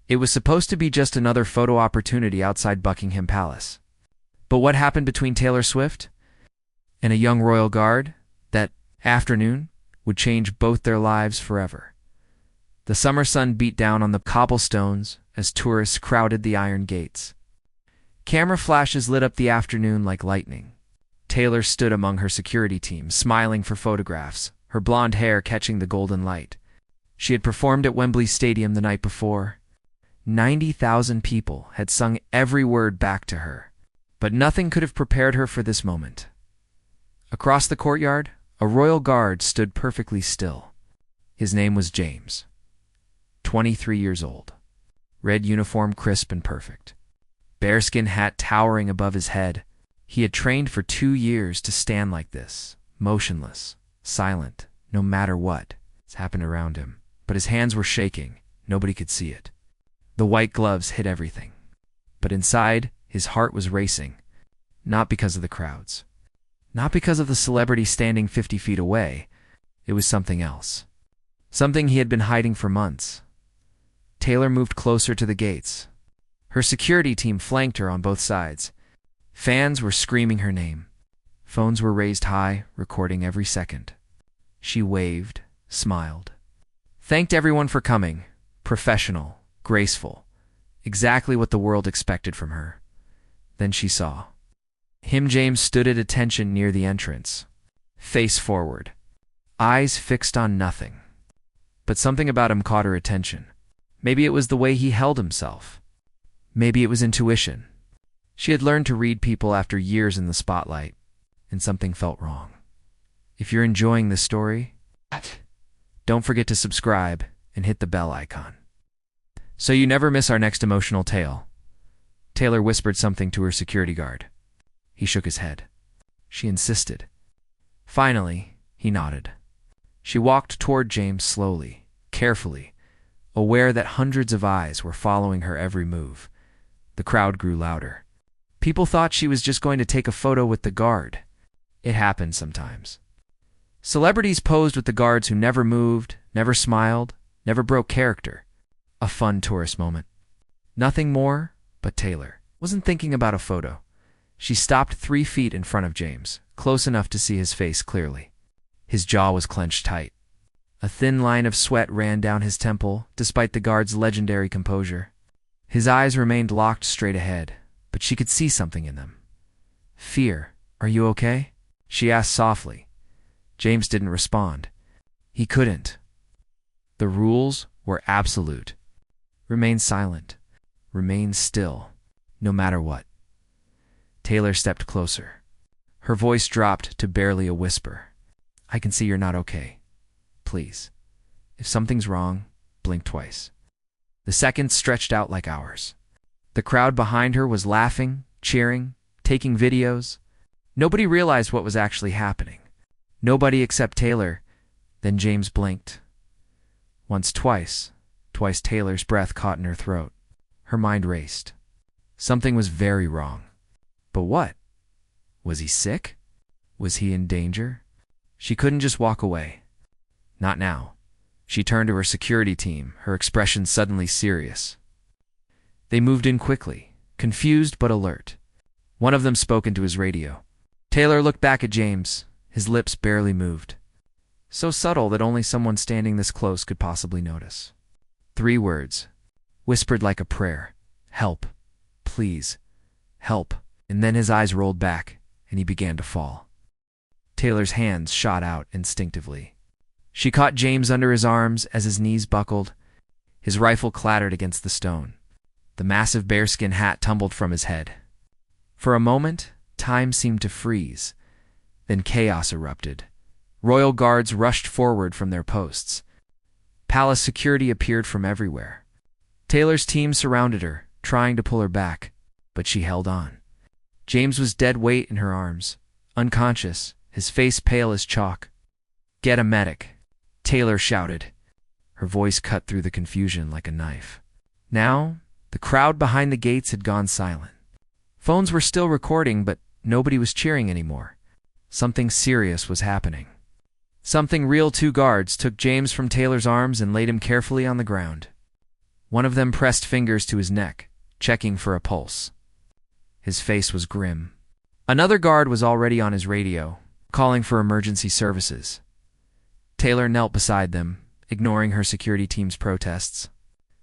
It was supposed to be just another photo opportunity outside Buckingham Palace. But what happened between Taylor Swift and a young royal guard that afternoon would change both their lives forever? The summer sun beat down on the cobblestones as tourists crowded the iron gates. Camera flashes lit up the afternoon like lightning. Taylor stood among her security team, smiling for photographs, her blonde hair catching the golden light. She had performed at Wembley Stadium the night before. 90,000 people had sung every word back to her, but nothing could have prepared her for this moment. Across the courtyard, a royal guard stood perfectly still. His name was James, 23 years old. Red uniform crisp and perfect. Bearskin hat towering above his head. He had trained for 2 years to stand like this, motionless, silent, no matter what happened around him. But his hands were shaking. Nobody could see it. The white gloves hid everything. But inside, his heart was racing. Not because of the crowds. Not because of the celebrity standing 50 feet away. It was something else. Something he had been hiding for months. Taylor moved closer to the gates. Her security team flanked her on both sides. Fans were screaming her name. Phones were raised high, recording every second. She waved, smiled. Thanked everyone for coming. Professional, graceful. Exactly what the world expected from her. Then she saw. James stood at attention near the entrance. Face forward. Eyes fixed on nothing. But something about him caught her attention. Maybe it was the way he held himself. Maybe it was intuition. She had learned to read people after years in the spotlight, and something felt wrong. If you're enjoying this story, don't forget to subscribe and hit the bell icon, so you never miss our next emotional tale. Taylor whispered something to her security guard. He shook his head. She insisted. Finally, he nodded. She walked toward James slowly, carefully, aware that hundreds of eyes were following her every move. The crowd grew louder. People thought she was just going to take a photo with the guard. It happened sometimes. Celebrities posed with the guards who never moved, never smiled, never broke character. A fun tourist moment. Nothing more, but Taylor wasn't thinking about a photo. She stopped 3 feet in front of James, close enough to see his face clearly. His jaw was clenched tight. A thin line of sweat ran down his temple, despite the guard's legendary composure. His eyes remained locked straight ahead, but she could see something in them. Fear. Are you okay? She asked softly. James didn't respond. He couldn't. The rules were absolute. Remain silent. Remain still, no matter what. Taylor stepped closer. Her voice dropped to barely a whisper. I can see you're not okay. Please. If something's wrong, blink twice. The seconds stretched out like hours. The crowd behind her was laughing, cheering, taking videos. Nobody realized what was actually happening. Nobody except Taylor. Then James blinked. Once, twice. Twice Taylor's breath caught in her throat. Her mind raced. Something was very wrong. But what? Was he sick? Was he in danger? She couldn't just walk away. Not now. She turned to her security team, her expression suddenly serious. They moved in quickly, confused but alert. One of them spoke into his radio. Taylor looked back at James. His lips barely moved. So subtle that only someone standing this close could possibly notice. 3 words, whispered like a prayer. Help. Please. Help. And then his eyes rolled back, and he began to fall. Taylor's hands shot out instinctively. She caught James under his arms as his knees buckled. His rifle clattered against the stone. The massive bearskin hat tumbled from his head. For a moment, time seemed to freeze. Then chaos erupted. Royal guards rushed forward from their posts. Palace security appeared from everywhere. Taylor's team surrounded her, trying to pull her back, but she held on. James was dead weight in her arms, unconscious, his face pale as chalk. Get a medic, Taylor shouted. Her voice cut through the confusion like a knife. Now, the crowd behind the gates had gone silent. Phones were still recording, but nobody was cheering anymore. Something serious was happening. Something real. 2 guards took James from Taylor's arms and laid him carefully on the ground. One of them pressed fingers to his neck, checking for a pulse. His face was grim. Another guard was already on his radio, calling for emergency services. Taylor knelt beside them, ignoring her security team's protests.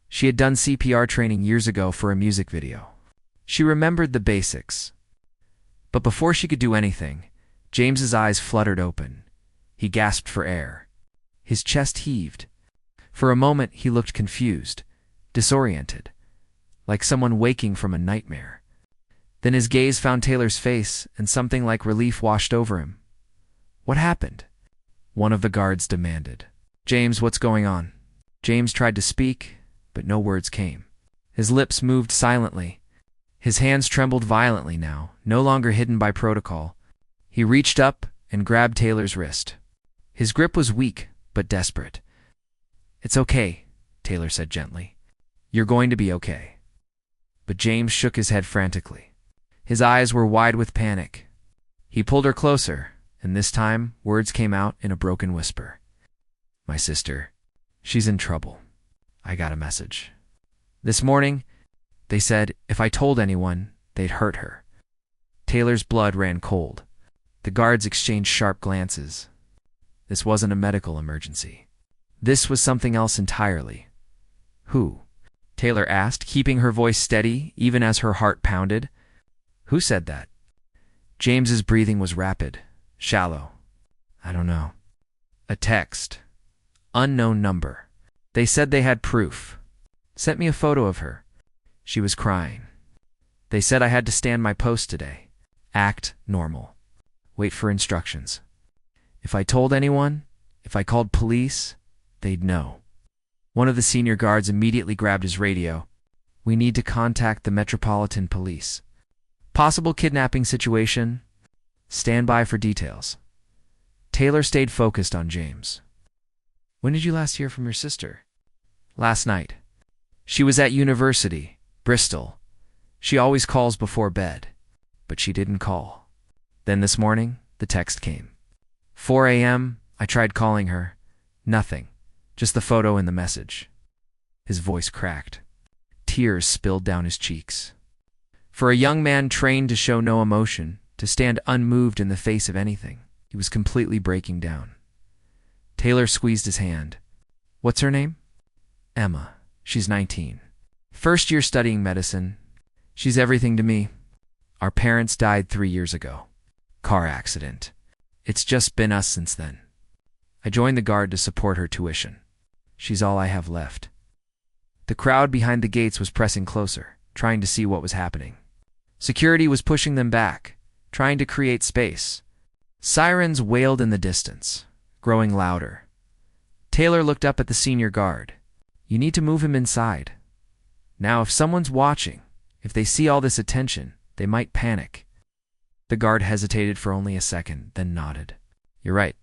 She had done CPR training years ago for a music video. She remembered the basics. But before she could do anything, James's eyes fluttered open. He gasped for air. His chest heaved. For a moment, he looked confused, disoriented, like someone waking from a nightmare. Then his gaze found Taylor's face, and something like relief washed over him. What happened? One of the guards demanded. James, what's going on? James tried to speak, but no words came. His lips moved silently. His hands trembled violently now, no longer hidden by protocol. He reached up and grabbed Taylor's wrist. His grip was weak, but desperate. It's okay, Taylor said gently. You're going to be okay. But James shook his head frantically. His eyes were wide with panic. He pulled her closer, and this time words came out in a broken whisper. My sister, she's in trouble. I got a message. This morning, they said if I told anyone, they'd hurt her. Taylor's blood ran cold. The guards exchanged sharp glances. This wasn't a medical emergency. This was something else entirely. Who? Taylor asked, keeping her voice steady even as her heart pounded. Who said that? James's breathing was rapid, shallow. I don't know. A text. Unknown number. They said they had proof. Sent me a photo of her. She was crying. They said I had to stand my post today. Act normal. Wait for instructions. If I told anyone, if I called police, they'd know. One of the senior guards immediately grabbed his radio. We need to contact the Metropolitan Police. Possible kidnapping situation. Stand by for details. Taylor stayed focused on James. When did you last hear from your sister? Last night. She was at university, Bristol. She always calls before bed, but she didn't call. Then this morning, the text came. 4 a.m., I tried calling her. Nothing. Just the photo and the message. His voice cracked. Tears spilled down his cheeks. For a young man trained to show no emotion, to stand unmoved in the face of anything, he was completely breaking down. Taylor squeezed his hand. What's her name? Emma. She's 19. First year studying medicine. She's everything to me. Our parents died 3 years ago. Car accident. It's just been us since then. I joined the guard to support her tuition. She's all I have left. The crowd behind the gates was pressing closer, trying to see what was happening. Security was pushing them back, trying to create space. Sirens wailed in the distance, growing louder. Taylor looked up at the senior guard. You need to move him inside. Now, if someone's watching, if they see all this attention, they might panic. The guard hesitated for only a second, then nodded. You're right.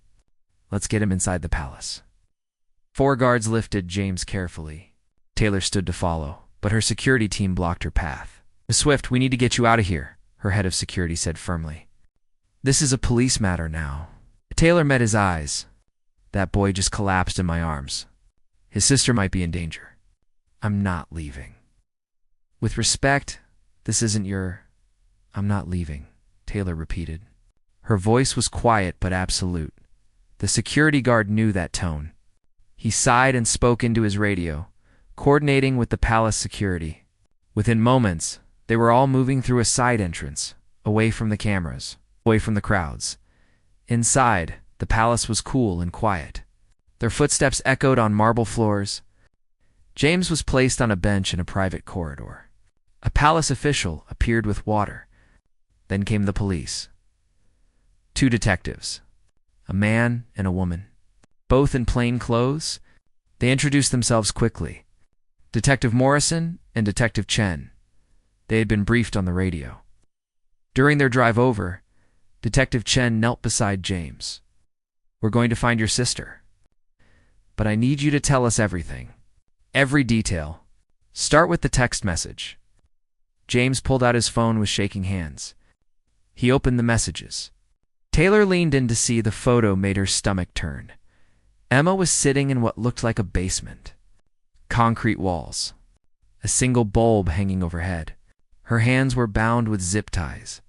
Let's get him inside the palace. 4 guards lifted James carefully. Taylor stood to follow, but her security team blocked her path. Miss Swift, we need to get you out of here, her head of security said firmly. This is a police matter now. Taylor met his eyes. That boy just collapsed in my arms. His sister might be in danger. I'm not leaving. With respect, this isn't your... I'm not leaving, Taylor repeated. Her voice was quiet but absolute. The security guard knew that tone. He sighed and spoke into his radio, coordinating with the palace security. Within moments, they were all moving through a side entrance, away from the cameras, away from the crowds. Inside, the palace was cool and quiet. Their footsteps echoed on marble floors. James was placed on a bench in a private corridor. A palace official appeared with water. Then came the police. 2 detectives, a man and a woman, both in plain clothes. They introduced themselves quickly. Detective Morrison and Detective Chen. They had been briefed on the radio. During their drive over, Detective Chen knelt beside James. We're going to find your sister. But I need you to tell us everything. Every detail. Start with the text message. James pulled out his phone with shaking hands. He opened the messages. Taylor leaned in to see the photo made her stomach turn. Emma was sitting in what looked like a basement. Concrete walls, a single bulb hanging overhead. Her hands were bound with zip ties.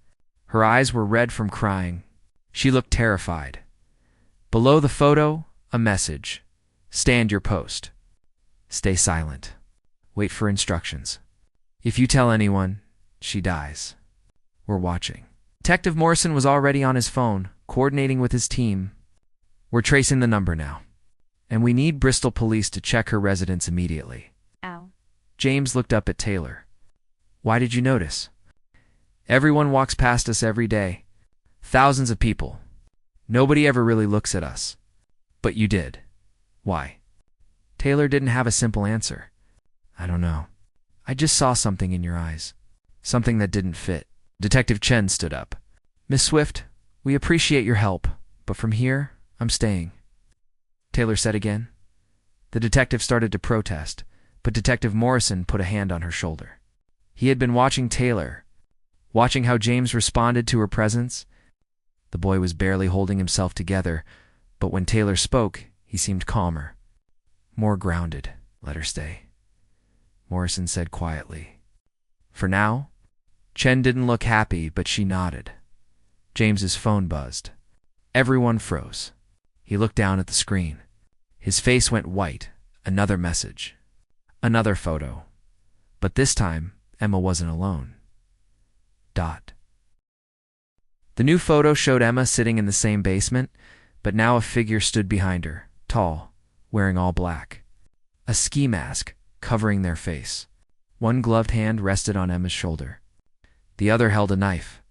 Her eyes were red from crying. She looked terrified. Below the photo, a message. Stand your post. Stay silent. Wait for instructions. If you tell anyone, she dies. We're watching. Detective Morrison was already on his phone, coordinating with his team. We're tracing the number now. And we need Bristol police to check her residence immediately. Ow. James looked up at Taylor. Why did you notice? Everyone walks past us every day. Thousands of people. Nobody ever really looks at us. But you did. Why? Taylor didn't have a simple answer. I don't know. I just saw something in your eyes. Something that didn't fit. Detective Chen stood up. Miss Swift, we appreciate your help, but from here, I'm staying. Taylor said again. The detective started to protest, but Detective Morrison put a hand on her shoulder. He had been watching Taylor, watching how James responded to her presence. The boy was barely holding himself together, but when Taylor spoke, he seemed calmer, more grounded. Let her stay, Morrison said quietly. For now, Chen didn't look happy, but she nodded. James's phone buzzed. Everyone froze. He looked down at the screen. His face went white. Another message. Another photo. But this time, Emma wasn't alone. Dot. The new photo showed Emma sitting in the same basement, but now a figure stood behind her, tall, wearing all black. A ski mask covering their face. One gloved hand rested on Emma's shoulder. The other held a knife.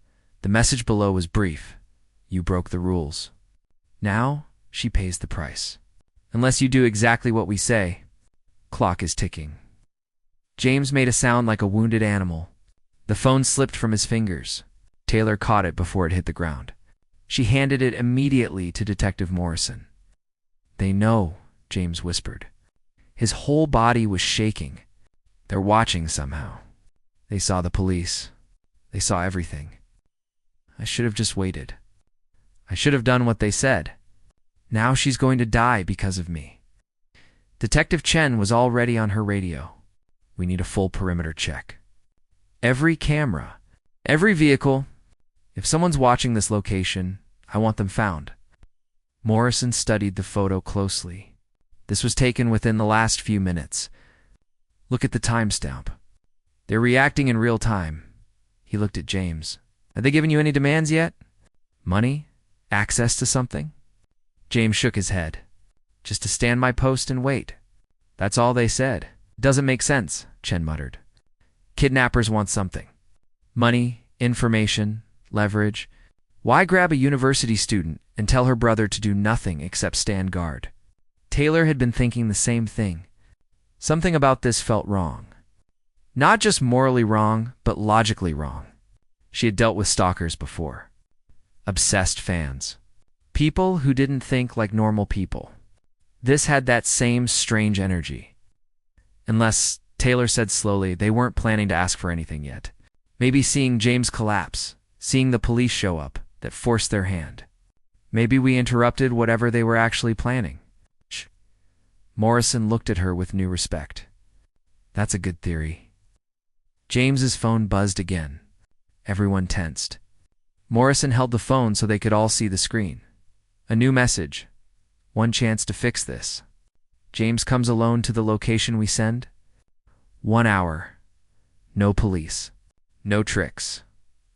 The message below was brief. You broke the rules. Now, she pays the price. Unless you do exactly what we say. Clock is ticking. James made a sound like a wounded animal. The phone slipped from his fingers. Taylor caught it before it hit the ground. She handed it immediately to Detective Morrison. They know, James whispered. His whole body was shaking. They're watching somehow. They saw the police. They saw everything. I should have just waited. I should have done what they said. Now she's going to die because of me. Detective Chen was already on her radio. We need a full perimeter check. Every camera, every vehicle. If someone's watching this location, I want them found. Morrison studied the photo closely. This was taken within the last few minutes. Look at the timestamp. They're reacting in real time. He looked at James. Have they given you any demands yet? Money? Access to something? James shook his head. Just to stand my post and wait. That's all they said. Doesn't make sense, Chen muttered. Kidnappers want something. Money, information, leverage. Why grab a university student and tell her brother to do nothing except stand guard? Taylor had been thinking the same thing. Something about this felt wrong. Not just morally wrong, but logically wrong. She had dealt with stalkers before. Obsessed fans. People who didn't think like normal people. This had that same strange energy. Unless, Taylor said slowly, they weren't planning to ask for anything yet. Maybe seeing James collapse, seeing the police show up, that forced their hand. Maybe we interrupted whatever they were actually planning. Shh. Morrison looked at her with new respect. That's a good theory. James's phone buzzed again. Everyone tensed. Morrison held the phone so they could all see the screen. A new message. One chance to fix this. James comes alone to the location we send. 1 hour. No police. No tricks.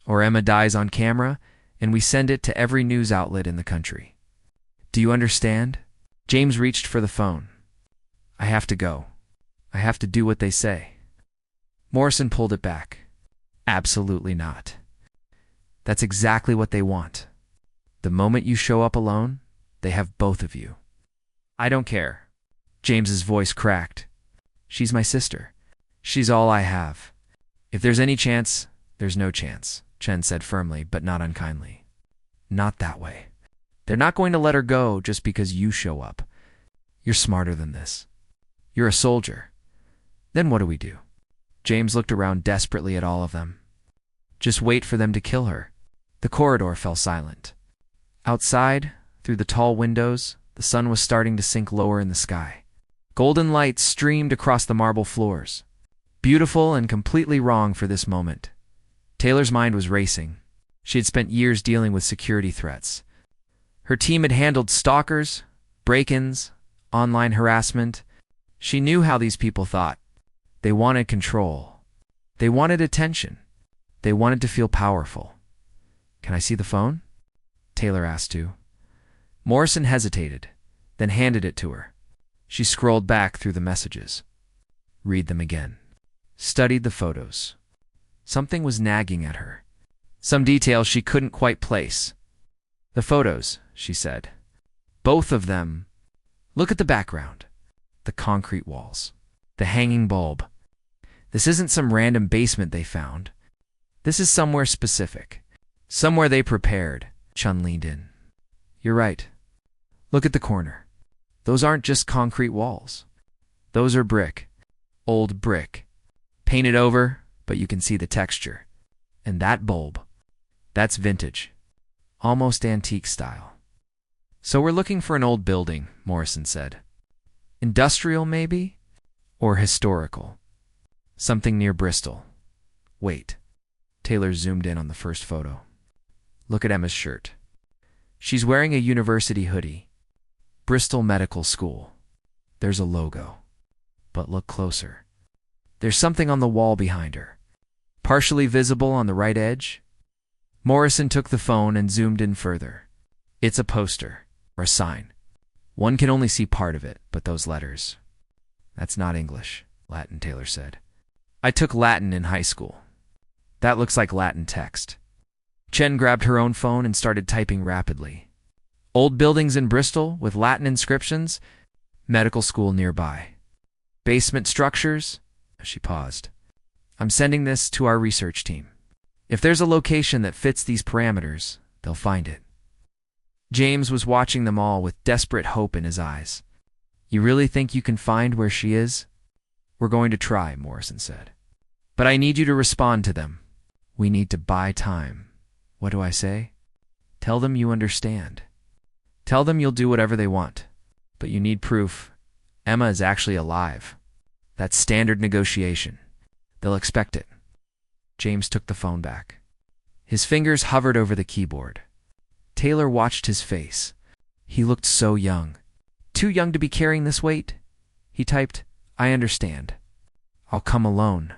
Or Emma dies on camera, and we send it to every news outlet in the country. Do you understand? James reached for the phone. I have to go. I have to do what they say. Morrison pulled it back. Absolutely not. That's exactly what they want. The moment you show up alone, they have both of you. I don't care. James's voice cracked. She's my sister. She's all I have. If there's any chance, there's no chance, Chen said firmly, but not unkindly. Not that way. They're not going to let her go just because you show up. You're smarter than this. You're a soldier. Then what do we do? James looked around desperately at all of them. Just wait for them to kill her. The corridor fell silent. Outside, through the tall windows, the sun was starting to sink lower in the sky. Golden light streamed across the marble floors. Beautiful and completely wrong for this moment. Taylor's mind was racing. She had spent years dealing with security threats. Her team had handled stalkers, break-ins, online harassment. She knew how these people thought. They wanted control. They wanted attention. They wanted to feel powerful. "Can I see the phone?" Taylor asked to. Morrison hesitated, then handed it to her. She scrolled back through the messages. Read them again. Studied the photos. Something was nagging at her. Some details she couldn't quite place. "The photos," she said. "Both of them. Look at the background. The concrete walls. The hanging bulb. This isn't some random basement they found. This is somewhere specific. Somewhere they prepared." Chun leaned in. "You're right. Look at the corner. Those aren't just concrete walls. Those are brick. Old brick. Painted over, but you can see the texture. And that bulb. That's vintage. Almost antique style." "So we're looking for an old building," Morrison said. "Industrial, maybe? Or historical? Something near Bristol. Wait." Taylor zoomed in on the first photo. "Look at Emma's shirt. She's wearing a university hoodie. Bristol Medical School. There's a logo. But look closer. There's something on the wall behind her. Partially visible on the right edge." Morrison took the phone and zoomed in further. "It's a poster, or a sign. One can only see part of it, but those letters." "That's not English," Latin, Taylor said. "I took Latin in high school. That looks like Latin text." Chen grabbed her own phone and started typing rapidly. "Old buildings in Bristol with Latin inscriptions. Medical school nearby. Basement structures." She paused. "I'm sending this to our research team. If there's a location that fits these parameters, they'll find it." James was watching them all with desperate hope in his eyes. "You really think you can find where she is?" "We're going to try," Morrison said. "But I need you to respond to them. We need to buy time." "What do I say?" "Tell them you understand. Tell them you'll do whatever they want. But you need proof. Emma is actually alive. That's standard negotiation. They'll expect it." James took the phone back. His fingers hovered over the keyboard. Taylor watched his face. He looked so young. "Too young to be carrying this weight?" He typed, "I understand. I'll come alone.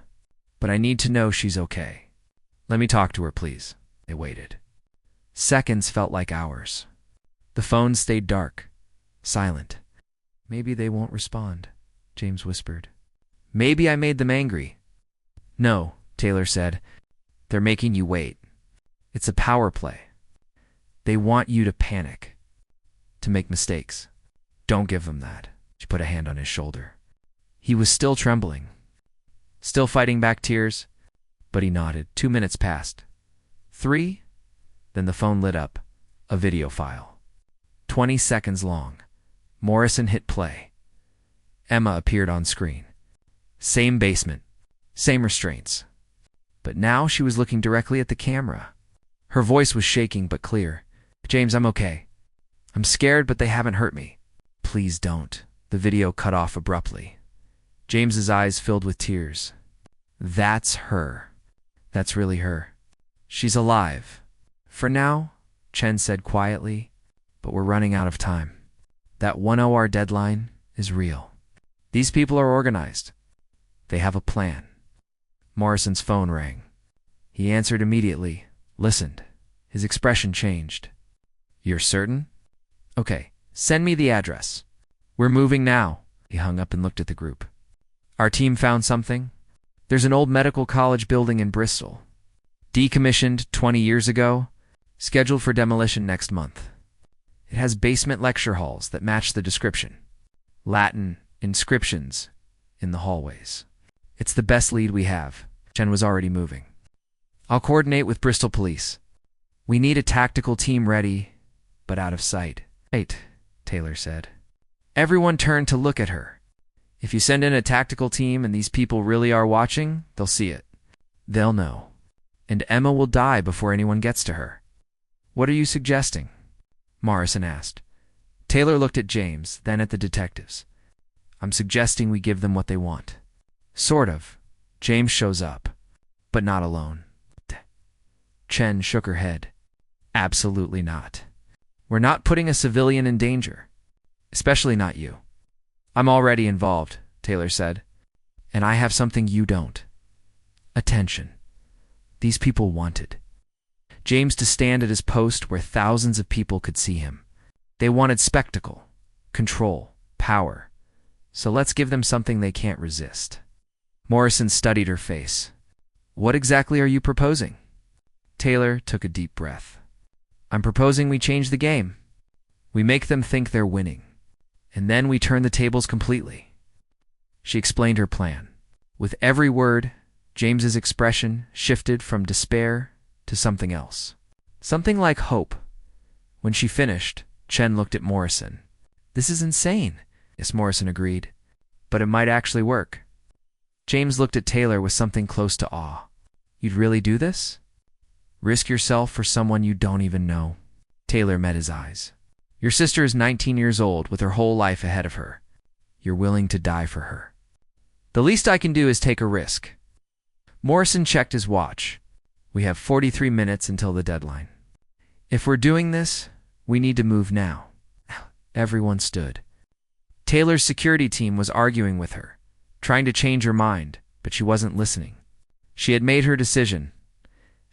But I need to know she's okay. Let me talk to her, please." They waited. Seconds felt like hours. The phone stayed dark, silent. "Maybe they won't respond," James whispered. "Maybe I made them angry." "No," Taylor said. "They're making you wait. It's a power play. They want you to panic, to make mistakes. Don't give them that." She put a hand on his shoulder. He was still trembling, still fighting back tears, but he nodded. 2 minutes passed. 3. Then the phone lit up. A video file. 20 seconds long. Morrison hit play. Emma appeared on screen. Same basement. Same restraints. But now she was looking directly at the camera. Her voice was shaking but clear. "James, I'm okay. I'm scared, but they haven't hurt me." "Please don't." The video cut off abruptly. James's eyes filled with tears. "That's her. That's really her. She's alive. For now," Chen said quietly, "but we're running out of time. That 1 OR deadline is real. These people are organized. They have a plan." Morrison's phone rang. He answered immediately, listened. His expression changed. "You're certain? Okay, send me the address. We're moving now." He hung up and looked at the group. "Our team found something. There's an old medical college building in Bristol. Decommissioned 20 years ago, scheduled for demolition next month. It has basement lecture halls that match the description. Latin inscriptions in the hallways. It's the best lead we have." Chen was already moving. "I'll coordinate with Bristol Police. We need a tactical team ready, but out of sight." "Wait," Taylor said. Everyone turned to look at her. "If you send in a tactical team and these people really are watching, they'll see it. They'll know. And Emma will die before anyone gets to her." "What are you suggesting?" Morrison asked. Taylor looked at James, then at the detectives. "I'm suggesting we give them what they want." "Sort of," James shows up, but not alone. Chen shook her head. Absolutely not. We're not putting a civilian in danger. Especially not you. I'm already involved, Taylor said. And I have something you don't. Attention. These people wanted James to stand at his post where thousands of people could see him. They wanted spectacle, control, power. So let's give them something they can't resist. Morrison studied her face. What exactly are you proposing? Taylor took a deep breath. I'm proposing we change the game. We make them think they're winning. And then we turn the tables completely. She explained her plan. With every word, James's expression shifted from despair to something else. Something like hope. When she finished, Chen looked at Morrison. This is insane. Yes, Morrison agreed. But it might actually work. James looked at Taylor with something close to awe. You'd really do this? Risk yourself for someone you don't even know? Taylor met his eyes. Your sister is 19 years old with her whole life ahead of her. You're willing to die for her. The least I can do is take a risk. Morrison checked his watch. We have 43 minutes until the deadline. If we're doing this, we need to move now. Everyone stood. Taylor's security team was arguing with her, trying to change her mind, but she wasn't listening. She had made her decision.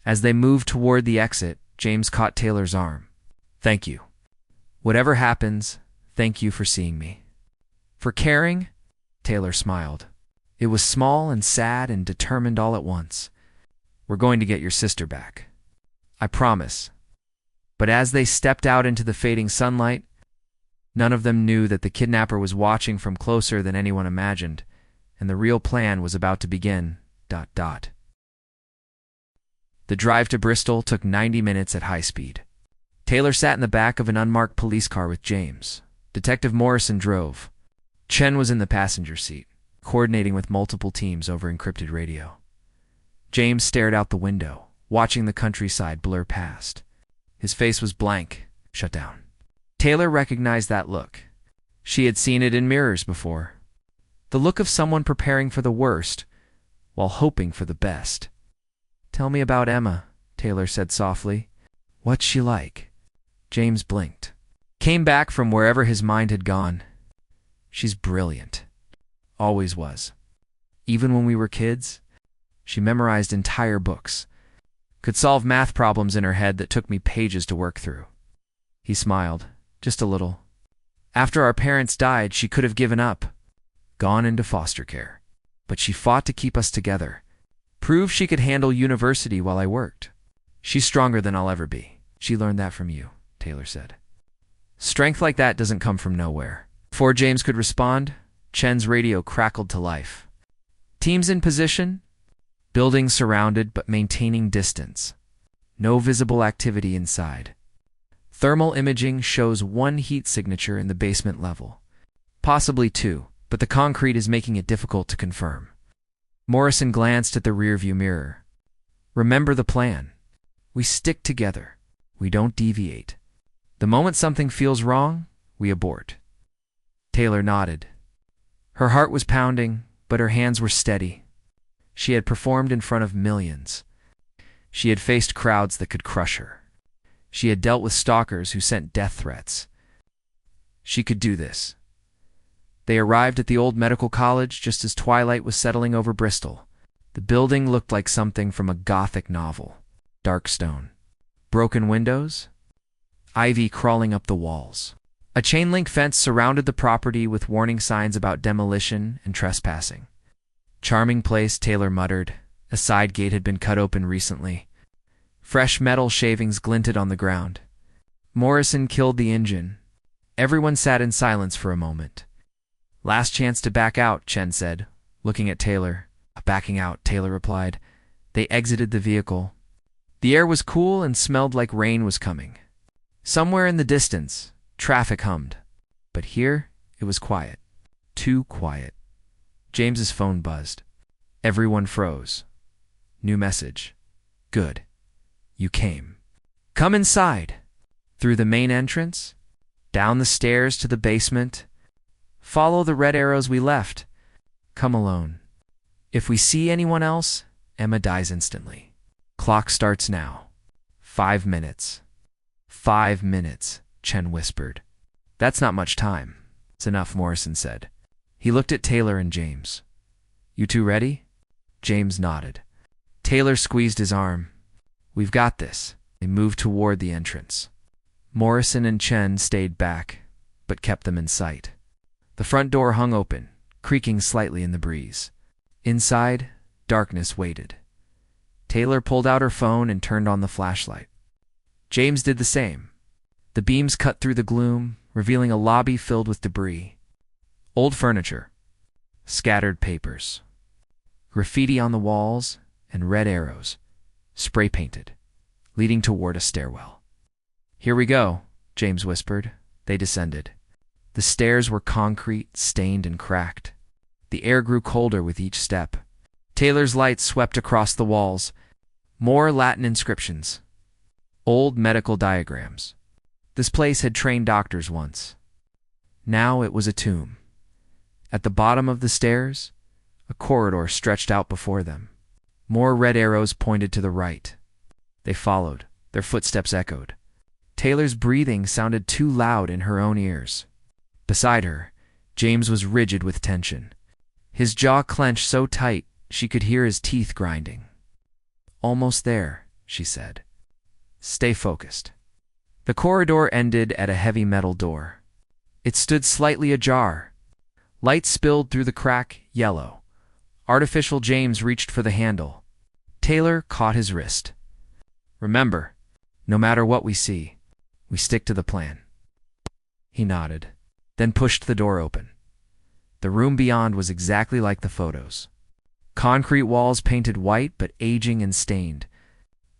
As they moved toward the exit, James caught Taylor's arm. Thank you. Whatever happens, thank you for seeing me. For caring? Taylor smiled. It was small and sad and determined all at once. We're going to get your sister back. I promise. But as they stepped out into the fading sunlight, none of them knew that the kidnapper was watching from closer than anyone imagined, and the real plan was about to begin. The drive to Bristol took 90 minutes at high speed. Taylor sat in the back of an unmarked police car with James. Detective Morrison drove. Chen was in the passenger seat, coordinating with multiple teams over encrypted radio. James stared out the window, watching the countryside blur past. His face was blank, shut down. Taylor recognized that look. She had seen it in mirrors before. The look of someone preparing for the worst while hoping for the best. Tell me about Emma, Taylor said softly. What's she like? James blinked. Came back from wherever his mind had gone. She's brilliant. Always was. Even when we were kids, she memorized entire books. Could solve math problems in her head that took me pages to work through. He smiled, just a little. After our parents died, she could have given up, gone into foster care. But she fought to keep us together. Proved she could handle university while I worked. She's stronger than I'll ever be. She learned that from you, Taylor said. Strength like that doesn't come from nowhere. Before James could respond, Chen's radio crackled to life. Teams in position, buildings surrounded but maintaining distance. No visible activity inside. Thermal imaging shows one heat signature in the basement level. Possibly two, but the concrete is making it difficult to confirm. Morrison glanced at the rearview mirror. Remember the plan. We stick together. We don't deviate. The moment something feels wrong, we abort. Taylor nodded. Her heart was pounding, but her hands were steady. She had performed in front of millions. She had faced crowds that could crush her. She had dealt with stalkers who sent death threats. She could do this. They arrived at the old medical college just as twilight was settling over Bristol. The building looked like something from a Gothic novel. Dark stone. Broken windows. Ivy crawling up the walls. A chain-link fence surrounded the property with warning signs about demolition and trespassing. Charming place, Taylor muttered. A side gate had been cut open recently. Fresh metal shavings glinted on the ground. Morrison killed the engine. Everyone sat in silence for a moment. Last chance to back out, Chen said, looking at Taylor. Backing out, Taylor replied. They exited the vehicle. The air was cool and smelled like rain was coming. Somewhere in the distance, traffic hummed. But here, it was quiet. Too quiet. James's phone buzzed. Everyone froze. New message. Good. You came. Come inside. Through the main entrance. Down the stairs to the basement. Follow the red arrows we left. Come alone. If we see anyone else, Emma dies instantly. Clock starts now. 5 minutes. 5 minutes, Chen whispered. That's not much time. It's enough, Morrison said. He looked at Taylor and James. You two ready? James nodded. Taylor squeezed his arm. We've got this. They moved toward the entrance. Morrison and Chen stayed back, but kept them in sight. The front door hung open, creaking slightly in the breeze. Inside, darkness waited. Taylor pulled out her phone and turned on the flashlight. James did the same. The beams cut through the gloom, revealing a lobby filled with debris. Old furniture, scattered papers, graffiti on the walls, and red arrows, spray-painted, leading toward a stairwell. Here we go, James whispered. They descended. The stairs were concrete, stained and cracked. The air grew colder with each step. Taylor's light swept across the walls. More Latin inscriptions. Old medical diagrams. This place had trained doctors once. Now it was a tomb. At the bottom of the stairs, a corridor stretched out before them. More red arrows pointed to the right. They followed. Their footsteps echoed. Taylor's breathing sounded too loud in her own ears. Beside her, James was rigid with tension. His jaw clenched so tight she could hear his teeth grinding. Almost there, she said. Stay focused. The corridor ended at a heavy metal door. It stood slightly ajar. Light spilled through the crack, yellow. Artificial James reached for the handle. Taylor caught his wrist. Remember, no matter what we see, we stick to the plan. He nodded, then pushed the door open. The room beyond was exactly like the photos. Concrete walls painted white but aging and stained.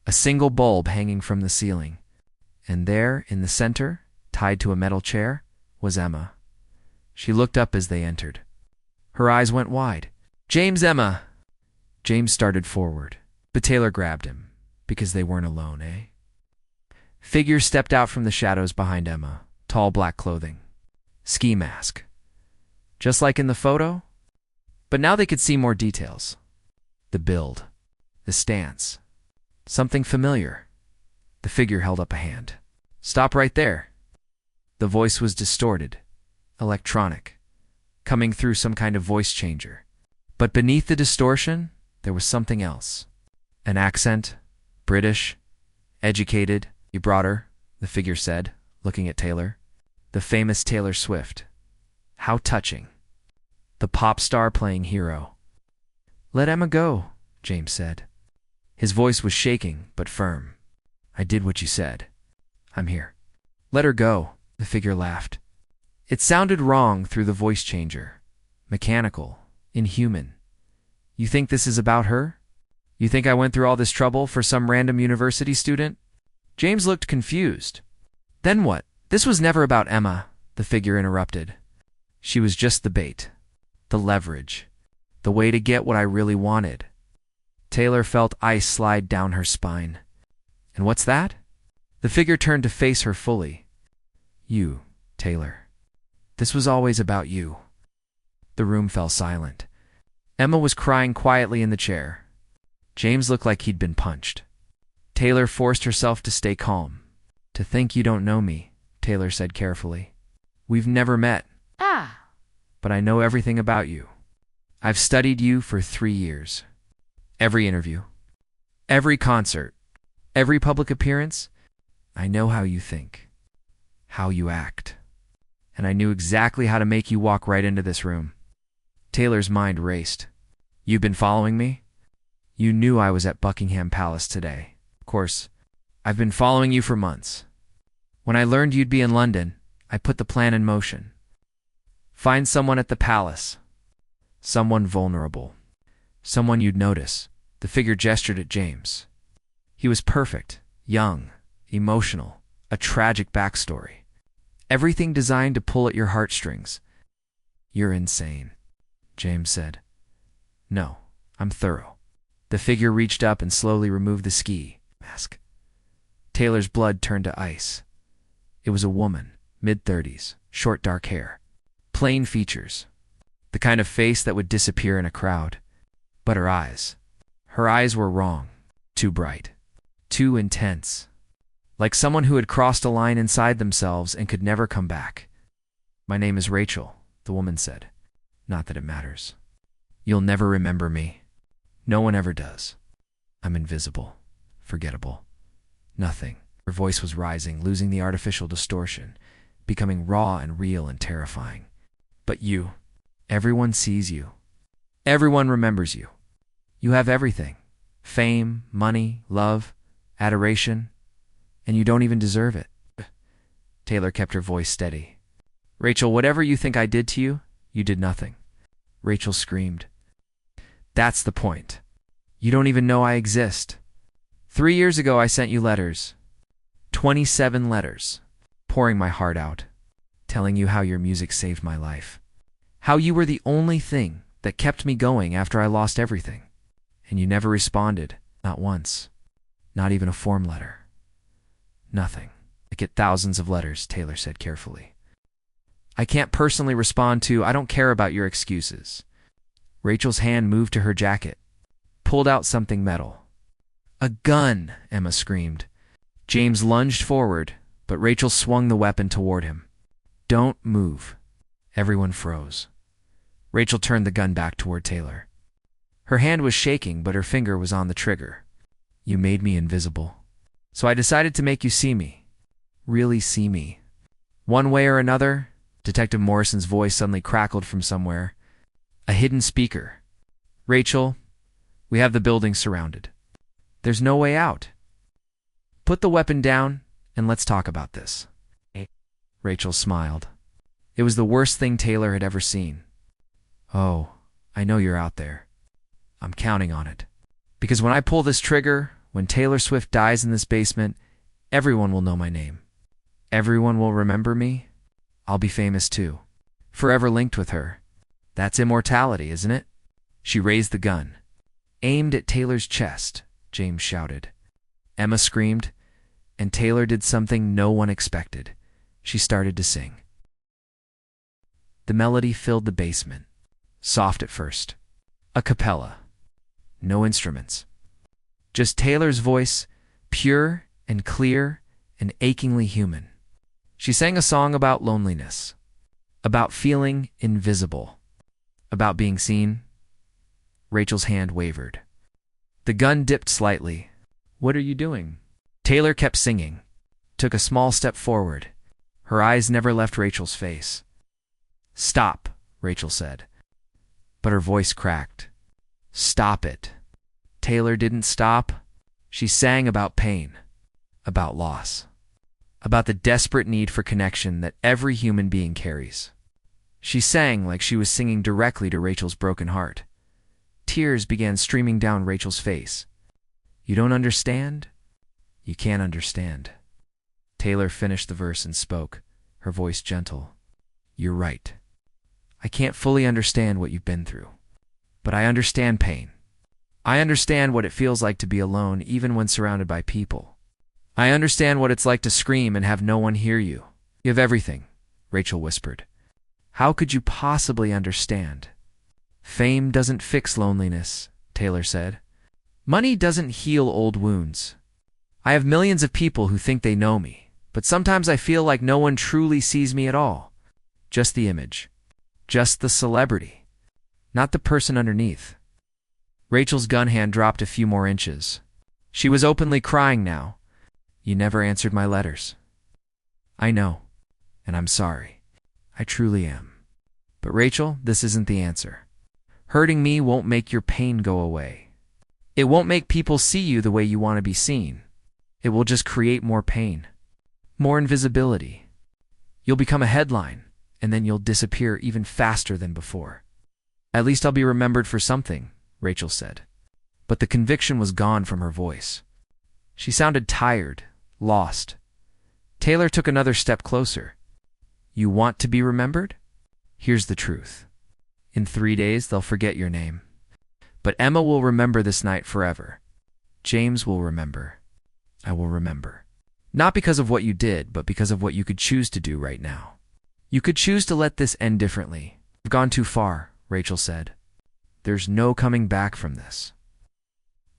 A single bulb hanging from the ceiling. And there, in the center, tied to a metal chair, was Emma. She looked up as they entered. Her eyes went wide. James, Emma! James started forward, but Taylor grabbed him, because they weren't alone, eh? Figures stepped out from the shadows behind Emma, tall black clothing. Ski mask. Just like in the photo? But now they could see more details. The build. The stance. Something familiar. The figure held up a hand. Stop right there. The voice was distorted, electronic, coming through some kind of voice changer. But beneath the distortion, there was something else. An accent, British, educated. You brought her, the figure said, looking at Taylor. The famous Taylor Swift. How touching. The pop star playing hero. Let Emma go, James said. His voice was shaking, but firm. I did what you said. I'm here. Let her go, the figure laughed. It sounded wrong through the voice changer. Mechanical, inhuman. You think this is about her? You think I went through all this trouble for some random university student? James looked confused. Then what? This was never about Emma, the figure interrupted. She was just the bait. The leverage. The way to get what I really wanted. Taylor felt ice slide down her spine. And what's that? The figure turned to face her fully. You, Taylor. This was always about you. The room fell silent. Emma was crying quietly in the chair. James looked like he'd been punched. Taylor forced herself to stay calm. To think you don't know me, Taylor said carefully. We've never met. But I know everything about you. I've studied you for 3 years. Every interview, every concert, every public appearance, I know how you think, how you act. And I knew exactly how to make you walk right into this room. Taylor's mind raced. You've been following me? You knew I was at Buckingham Palace today. Of course, I've been following you for months. When I learned you'd be in London, I put the plan in motion. Find someone at the palace. Someone vulnerable. Someone you'd notice. The figure gestured at James. He was perfect, young, emotional, a tragic backstory. Everything designed to pull at your heartstrings. You're insane, James said. No, I'm thorough. The figure reached up and slowly removed the ski mask. Taylor's blood turned to ice. It was a woman, mid-30s, short dark hair. Plain features. The kind of face that would disappear in a crowd. But her eyes were wrong. Too bright. Too intense. Like someone who had crossed a line inside themselves and could never come back. "My name is Rachel," the woman said. "Not that it matters. You'll never remember me. No one ever does. I'm invisible. Forgettable. Nothing." Her voice was rising, losing the artificial distortion, becoming raw and real and terrifying. "But you. Everyone sees you. Everyone remembers you. You have everything. Fame, money, love, adoration. And you don't even deserve it." Taylor kept her voice steady. "Rachel, whatever you think I did to you, you did nothing." Rachel screamed. "That's the point. You don't even know I exist. 3 years ago I sent you letters. 27 letters. Pouring my heart out. Telling you how your music saved my life. How you were the only thing that kept me going after I lost everything. And you never responded. Not once. Not even a form letter. Nothing." "I get thousands of letters," Taylor said carefully. "I can't personally respond to. I don't care about your excuses." Rachel's hand moved to her jacket, pulled out something metal. "A gun!" Emma screamed. James lunged forward, but Rachel swung the weapon toward him. "Don't move." Everyone froze. Rachel turned the gun back toward Taylor. Her hand was shaking, but her finger was on the trigger. "You made me invisible. So I decided to make you see me. Really see me. One way or another." Detective Morrison's voice suddenly crackled from somewhere. A hidden speaker. "Rachel, we have the building surrounded. There's no way out. Put the weapon down and let's talk about this." Rachel smiled. It was the worst thing Taylor had ever seen. "Oh, I know you're out there. I'm counting on it. Because when I pull this trigger, when Taylor Swift dies in this basement, everyone will know my name. Everyone will remember me. I'll be famous too. Forever linked with her. That's immortality, isn't it?" She raised the gun. "Aimed at Taylor's chest," James shouted. Emma screamed, and Taylor did something no one expected. She started to sing. The melody filled the basement. Soft at first. A cappella. No instruments. Just Taylor's voice, pure and clear and achingly human. She sang a song about loneliness, about feeling invisible, about being seen. Rachel's hand wavered. The gun dipped slightly. "What are you doing?" Taylor kept singing, took a small step forward. Her eyes never left Rachel's face. "Stop," Rachel said. But her voice cracked. "Stop it." Taylor didn't stop. She sang about pain, about loss, about the desperate need for connection that every human being carries. She sang like she was singing directly to Rachel's broken heart. Tears began streaming down Rachel's face. "You don't understand? You can't understand." Taylor finished the verse and spoke, her voice gentle. "You're right. I can't fully understand what you've been through. But I understand pain. I understand what it feels like to be alone even when surrounded by people. I understand what it's like to scream and have no one hear you. You have everything," Rachel whispered. "How could you possibly understand?" "Fame doesn't fix loneliness," Taylor said. "Money doesn't heal old wounds. I have millions of people who think they know me, but sometimes I feel like no one truly sees me at all. Just the image. Just the celebrity. Not the person underneath." Rachel's gun hand dropped a few more inches. She was openly crying now. "You never answered my letters." "I know, and I'm sorry. I truly am. But Rachel, this isn't the answer. Hurting me won't make your pain go away. It won't make people see you the way you want to be seen. It will just create more pain, more invisibility. You'll become a headline, and then you'll disappear even faster than before." "At least I'll be remembered for something," Rachel said. But the conviction was gone from her voice. She sounded tired, lost. Taylor took another step closer. "You want to be remembered? Here's the truth. In 3 days, they'll forget your name. But Emma will remember this night forever. James will remember. I will remember. Not because of what you did, but because of what you could choose to do right now. You could choose to let this end differently." "I've gone too far," Rachel said. There's no coming back from this.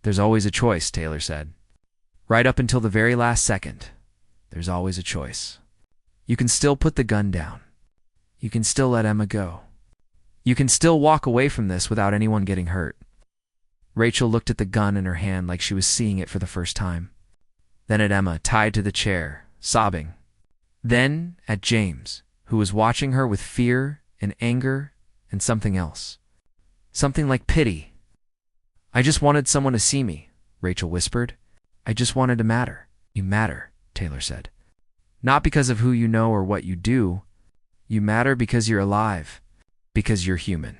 There's always a choice, Taylor said. Right up until the very last second, there's always a choice. You can still put the gun down. You can still let Emma go. You can still walk away from this without anyone getting hurt. Rachel looked at the gun in her hand like she was seeing it for the first time. Then at Emma, tied to the chair, sobbing. Then at James, who was watching her with fear and anger and something else. Something like pity. I just wanted someone to see me, Rachel whispered. I just wanted to matter. You matter, Taylor said. Not because of who you know or what you do. You matter because you're alive, because you're human.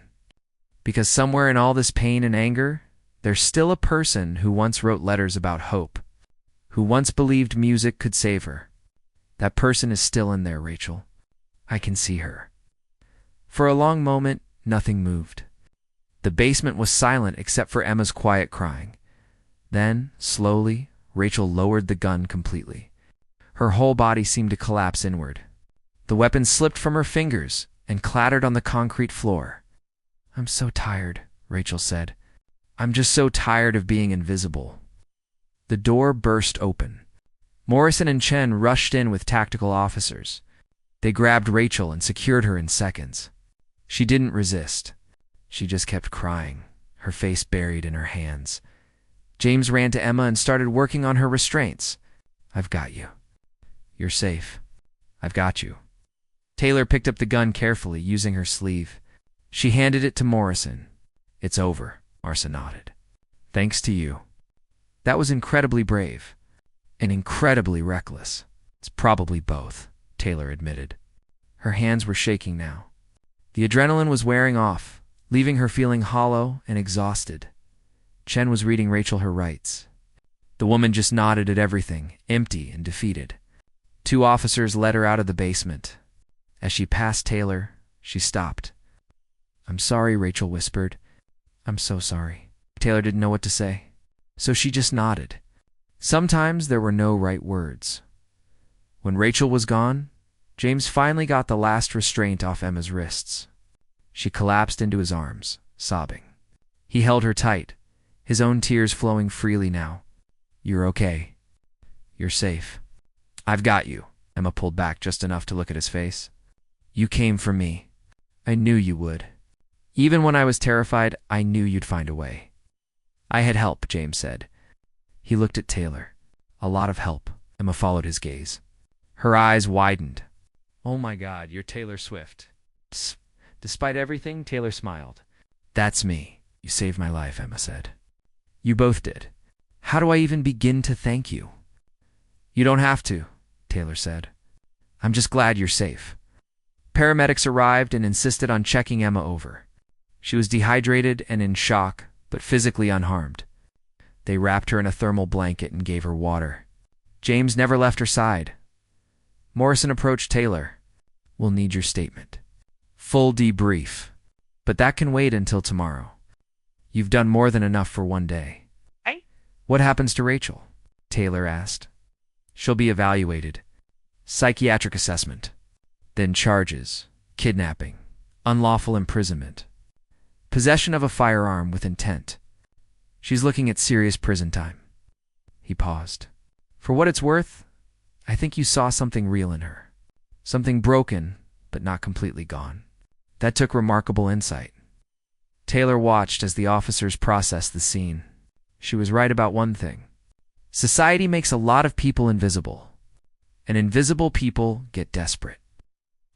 Because somewhere in all this pain and anger, there's still a person who once wrote letters about hope, who once believed music could save her. That person is still in there, Rachel. I can see her. For a long moment, nothing moved. The basement was silent except for Emma's quiet crying. Then, slowly, Rachel lowered the gun completely. Her whole body seemed to collapse inward. The weapon slipped from her fingers and clattered on the concrete floor. I'm so tired, Rachel said. I'm just so tired of being invisible. The door burst open. Morrison and Chen rushed in with tactical officers. They grabbed Rachel and secured her in seconds. She didn't resist. She just kept crying, her face buried in her hands. James ran to Emma and started working on her restraints. I've got you. You're safe. I've got you. Taylor picked up the gun carefully, using her sleeve. She handed it to Morrison. It's over, Morrison nodded. Thanks to you. That was incredibly brave. And incredibly reckless. It's probably both, Taylor admitted. Her hands were shaking now. The adrenaline was wearing off, leaving her feeling hollow and exhausted. Chen was reading Rachel her rights. The woman just nodded at everything, empty and defeated. 2 officers led her out of the basement. As she passed Taylor, she stopped. I'm sorry, Rachel whispered. I'm so sorry. Taylor didn't know what to say, so she just nodded. Sometimes there were no right words. When Rachel was gone, James finally got the last restraint off Emma's wrists. She collapsed into his arms, sobbing. He held her tight, his own tears flowing freely now. You're okay. You're safe. I've got you. Emma pulled back just enough to look at his face. You came for me. I knew you would. Even when I was terrified, I knew you'd find a way. I had help, James said. He looked at Taylor. A lot of help. Emma followed his gaze. Her eyes widened. Oh my God, you're Taylor Swift. Despite everything, Taylor smiled. That's me. You saved my life, Emma said. You both did. How do I even begin to thank you? You don't have to, Taylor said. I'm just glad you're safe. Paramedics arrived and insisted on checking Emma over. She was dehydrated and in shock, but physically unharmed. They wrapped her in a thermal blanket and gave her water. James never left her side. Morrison approached Taylor. We'll need your statement. Full debrief. But that can wait until tomorrow. You've done more than enough for one day. What happens to Rachel? Taylor asked. She'll be evaluated. Psychiatric assessment. Then charges. Kidnapping. Unlawful imprisonment. Possession of a firearm with intent. She's looking at serious prison time. He paused. For what it's worth, I think you saw something real in her. Something broken, but not completely gone. That took remarkable insight. Taylor watched as the officers processed the scene. She was right about one thing. Society makes a lot of people invisible. And invisible people get desperate.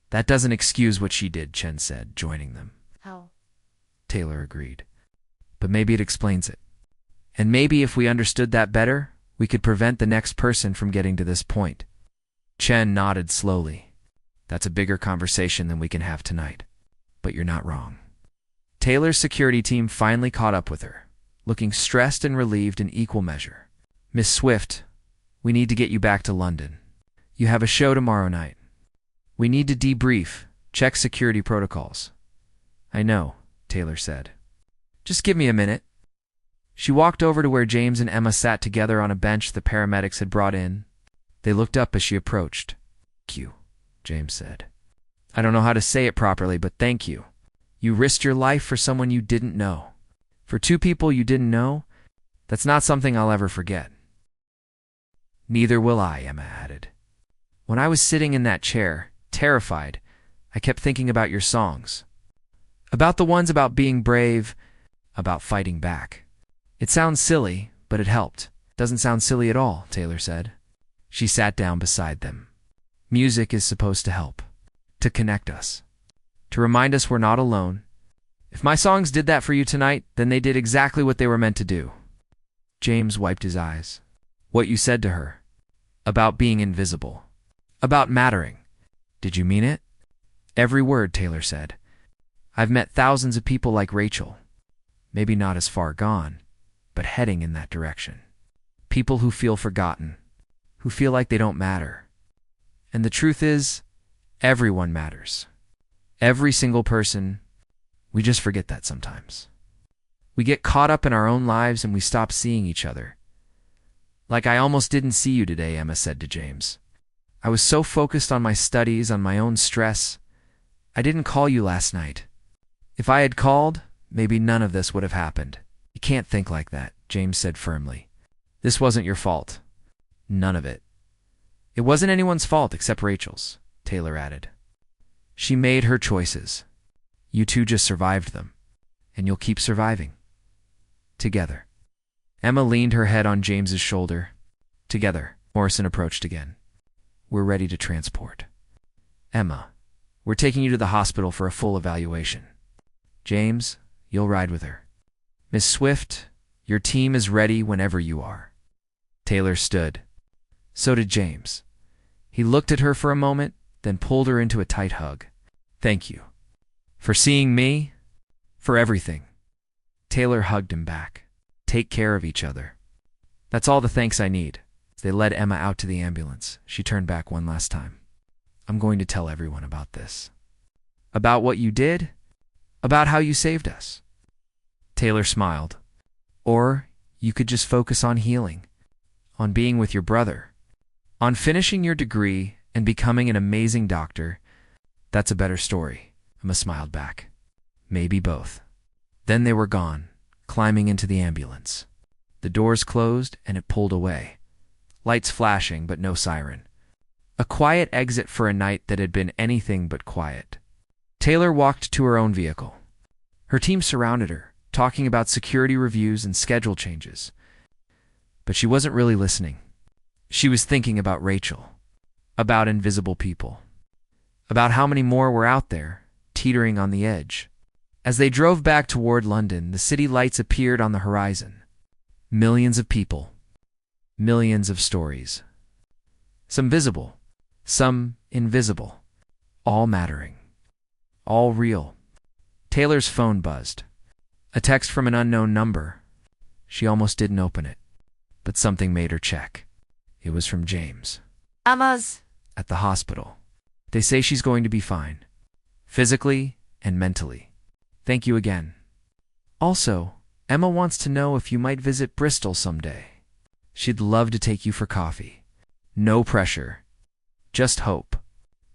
That doesn't excuse what she did, Chen said, joining them. How? Taylor agreed. But maybe it explains it. And maybe if we understood that better, we could prevent the next person from getting to this point. Chen nodded slowly. That's a bigger conversation than we can have tonight. But you're not wrong. Taylor's security team finally caught up with her, looking stressed and relieved in equal measure. Miss Swift, we need to get you back to London. You have a show tomorrow night. We need to debrief, check security protocols. I know, Taylor said. Just give me a minute. She walked over to where James and Emma sat together on a bench the paramedics had brought in. They looked up as she approached. Thank you, James said. I don't know how to say it properly, but thank you. You risked your life for someone you didn't know. For two people you didn't know, that's not something I'll ever forget. Neither will I, Emma added. When I was sitting in that chair, terrified, I kept thinking about your songs. About the ones about being brave, about fighting back. It sounds silly, but it helped. Doesn't sound silly at all, Taylor said. She sat down beside them. Music is supposed to help, to connect us, to remind us we're not alone. If my songs did that for you tonight, then they did exactly what they were meant to do. James wiped his eyes. What you said to her. About being invisible. About mattering. Did you mean it? Every word, Taylor said. I've met thousands of people like Rachel. Maybe not as far gone, but heading in that direction. People who feel forgotten, who feel like they don't matter. And the truth is, everyone matters. Every single person. We just forget that sometimes. We get caught up in our own lives and we stop seeing each other. Like I almost didn't see you today, Emma said to James. I was so focused on my studies, on my own stress. I didn't call you last night. If I had called, maybe none of this would have happened. You can't think like that, James said firmly. This wasn't your fault. None of it. It wasn't anyone's fault except Rachel's, Taylor added. She made her choices. You two just survived them. And you'll keep surviving. Together. Emma leaned her head on James's shoulder. Together, Morrison approached again. We're ready to transport. Emma, we're taking you to the hospital for a full evaluation. James, you'll ride with her. Miss Swift, your team is ready whenever you are. Taylor stood. So did James. He looked at her for a moment, then pulled her into a tight hug. Thank you. For seeing me, for everything. Taylor hugged him back. Take care of each other. That's all the thanks I need. As they led Emma out to the ambulance, she turned back one last time. I'm going to tell everyone about this. About what you did, about how you saved us. Taylor smiled. Or you could just focus on healing, on being with your brother, on finishing your degree and becoming an amazing doctor. That's a better story, Emma smiled back. Maybe both. Then they were gone, climbing into the ambulance. The doors closed and it pulled away. Lights flashing, but no siren. A quiet exit for a night that had been anything but quiet. Taylor walked to her own vehicle. Her team surrounded her, talking about security reviews and schedule changes. But she wasn't really listening. She was thinking about Rachel, about invisible people, about how many more were out there, teetering on the edge. As they drove back toward London, the city lights appeared on the horizon. Millions of people. Millions of stories. Some visible, some invisible. All mattering. All real. Taylor's phone buzzed. A text from an unknown number. She almost didn't open it, but something made her check. It was from James. Emma's at the hospital. They say she's going to be fine. Physically and mentally. Thank you again. Also, Emma wants to know if you might visit Bristol someday. She'd love to take you for coffee. No pressure. Just hope.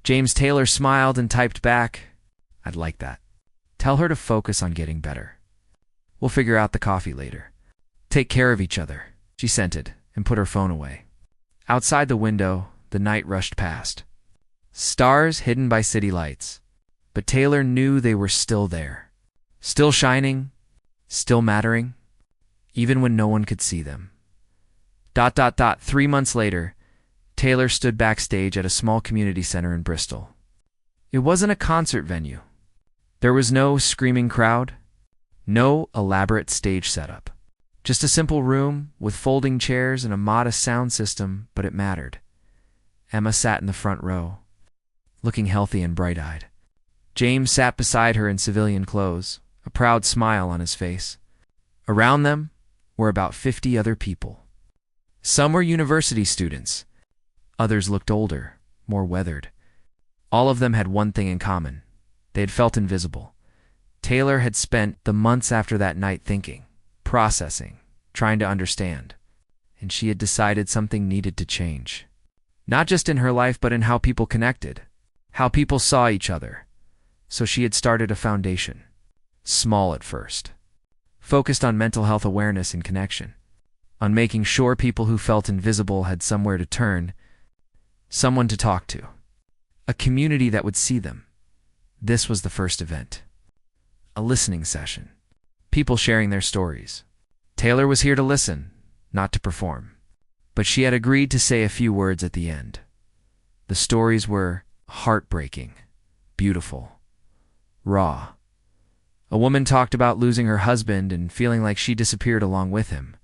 James Taylor smiled and typed back, I'd like that. Tell her to focus on getting better. We'll figure out the coffee later. Take care of each other. She scented and put her phone away. Outside the window, the night rushed past. Stars hidden by city lights. But Taylor knew they were still there. Still shining. Still mattering. Even when no one could see them. 3 months later, Taylor stood backstage at a small community center in Bristol. It wasn't a concert venue. There was no screaming crowd. No elaborate stage setup. Just a simple room with folding chairs and a modest sound system, but it mattered. Emma sat in the front row, looking healthy and bright-eyed. James sat beside her in civilian clothes, a proud smile on his face. Around them were about 50 other people. Some were university students. Others looked older, more weathered. All of them had one thing in common. They had felt invisible. Taylor had spent the months after that night thinking, processing, trying to understand. And she had decided something needed to change. Not just in her life, but in how people connected, how people saw each other. So she had started a foundation. Small at first. focused on mental health awareness and connection, on making sure people who felt invisible had somewhere to turn, someone to talk to, a community that would see them. This was the first event. A listening session. People sharing their stories. Taylor was here to listen, not to perform. But she had agreed to say a few words at the end. The stories were heartbreaking, beautiful, raw. A woman talked about losing her husband and feeling like she disappeared along with him.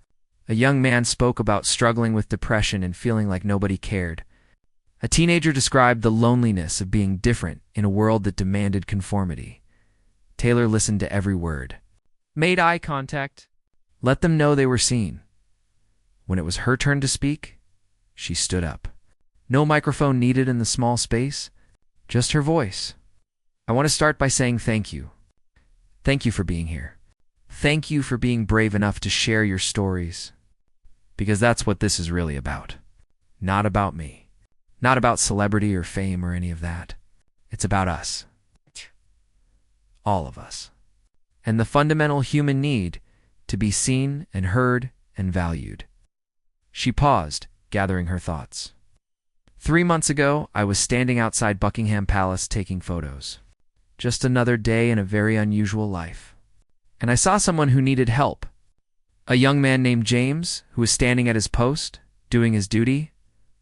A young man spoke about struggling with depression and feeling like nobody cared. A teenager described the loneliness of being different in a world that demanded conformity. Taylor listened to every word. Made eye contact. Let them know they were seen. When it was her turn to speak, she stood up. No microphone needed in the small space, just her voice. I want to start by saying thank you. Thank you for being here. Thank you for being brave enough to share your stories. Because that's what this is really about. Not about me. Not about celebrity or fame or any of that. It's about us. All of us. And the fundamental human need to be seen and heard and valued. She paused, gathering her thoughts. 3 months ago, I was standing outside Buckingham Palace taking photos. Just another day in a very unusual life. And I saw someone who needed help. A young man named James, who was standing at his post, doing his duty,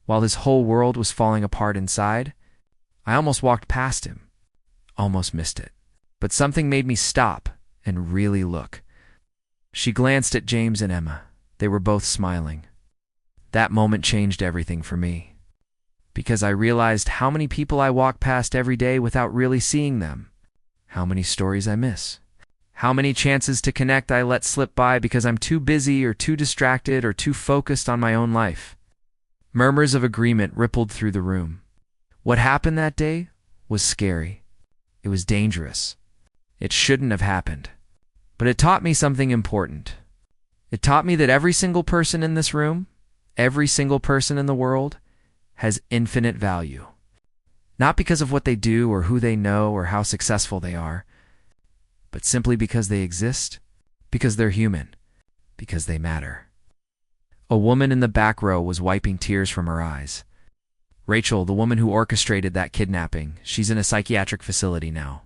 while his whole world was falling apart inside. I almost walked past him. Almost missed it. But something made me stop and really look. She glanced at James and Emma. They were both smiling. That moment changed everything for me. Because I realized how many people I walk past every day without really seeing them. How many stories I miss. How many chances to connect I let slip by because I'm too busy or too distracted or too focused on my own life. Murmurs of agreement rippled through the room. What happened that day was scary. It was dangerous. It shouldn't have happened. But it taught me something important. It taught me that every single person in this room, every single person in the world, has infinite value. Not because of what they do or who they know or how successful they are, but simply because they exist, because they're human, because they matter. A woman in the back row was wiping tears from her eyes. Rachel, the woman who orchestrated that kidnapping, she's in a psychiatric facility now.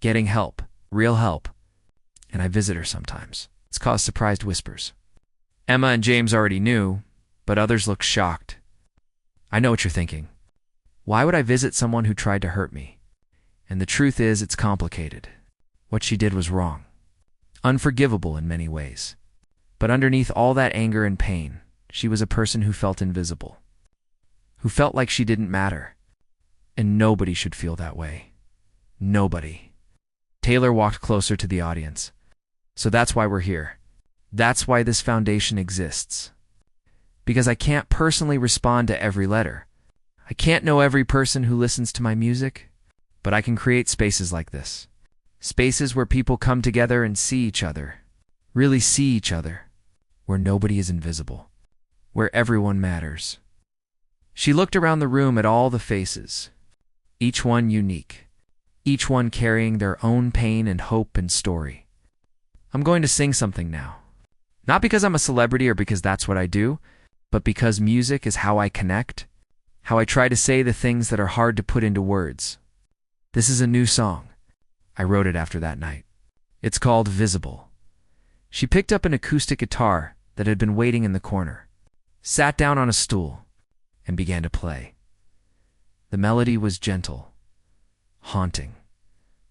Getting help, real help. And I visit her sometimes. It's caused surprised whispers. Emma and James already knew, but others looked shocked. I know what you're thinking. Why would I visit someone who tried to hurt me? And the truth is, it's complicated. What she did was wrong. Unforgivable in many ways. But underneath all that anger and pain, she was a person who felt invisible. Who felt like she didn't matter. And nobody should feel that way. Nobody. Taylor walked closer to the audience. So that's why we're here. That's why this foundation exists. Because I can't personally respond to every letter. I can't know every person who listens to my music, but I can create spaces like this. Spaces where people come together and see each other. Really see each other. Where nobody is invisible. Where everyone matters. She looked around the room at all the faces. Each one unique. Each one carrying their own pain and hope and story. I'm going to sing something now. Not because I'm a celebrity or because that's what I do, but because music is how I connect, how I try to say the things that are hard to put into words. This is a new song. I wrote it after that night. It's called Visible. She picked up an acoustic guitar that had been waiting in the corner, sat down on a stool, and began to play. The melody was gentle, haunting.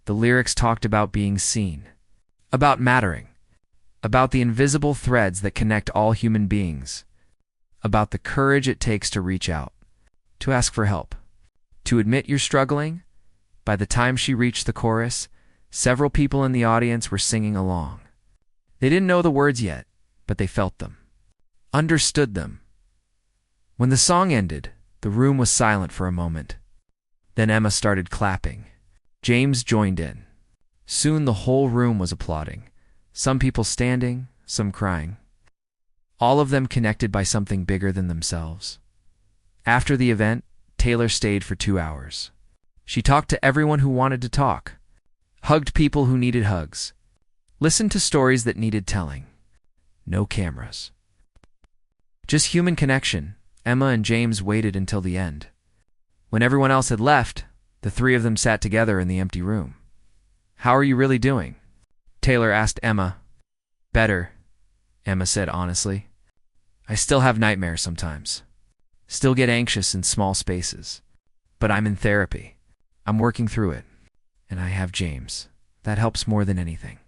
The lyrics talked about being seen, about mattering, about the invisible threads that connect all human beings, about the courage it takes to reach out, to ask for help, to admit you're struggling. By the time she reached the chorus, several people in the audience were singing along. They didn't know the words yet, but they felt them, understood them. When the song ended, the room was silent for a moment. Then Emma started clapping. James joined in. Soon the whole room was applauding, some people standing, some crying. All of them connected by something bigger than themselves. After the event, Taylor stayed for 2 hours. She talked to everyone who wanted to talk, hugged people who needed hugs, Listen to stories that needed telling. No cameras. Just human connection. Emma and James waited until the end. When everyone else had left, the three of them sat together in the empty room. "How are you really doing?" Taylor asked Emma. "Better," Emma said honestly. "I still have nightmares sometimes. Still get anxious in small spaces. But I'm in therapy. I'm working through it. And I have James. That helps more than anything."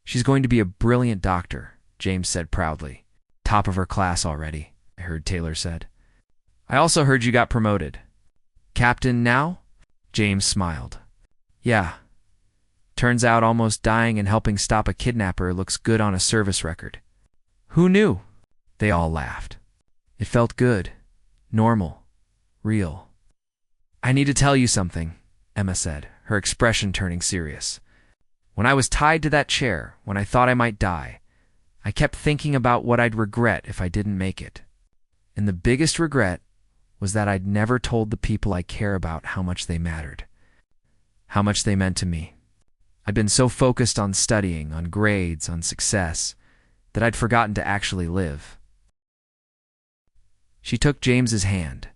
"She's going to be a brilliant doctor," James said proudly. "Top of her class already," I heard Taylor said. "I also heard you got promoted." "Captain now?" James smiled. "Yeah. Turns out almost dying and helping stop a kidnapper looks good on a service record." "Who knew?" They all laughed. It felt good, normal, real. "I need to tell you something," Emma said, her expression turning serious. "When I was tied to that chair, when I thought I might die, I kept thinking about what I'd regret if I didn't make it. And the biggest regret was that I'd never told the people I care about how much they mattered, how much they meant to me. I'd been so focused on studying, on grades, on success, that I'd forgotten to actually live." She took James's hand.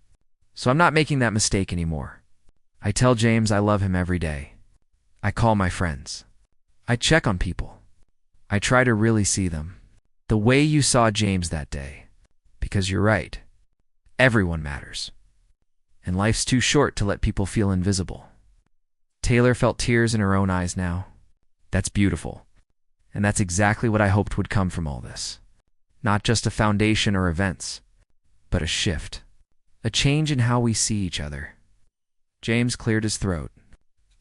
"So I'm not making that mistake anymore. I tell James I love him every day. I call my friends. I check on people. I try to really see them. The way you saw James that day. Because you're right. Everyone matters. And life's too short to let people feel invisible." Taylor felt tears in her own eyes now. "That's beautiful. And that's exactly what I hoped would come from all this. Not just a foundation or events, but a shift. A change in how we see each other." James cleared his throat.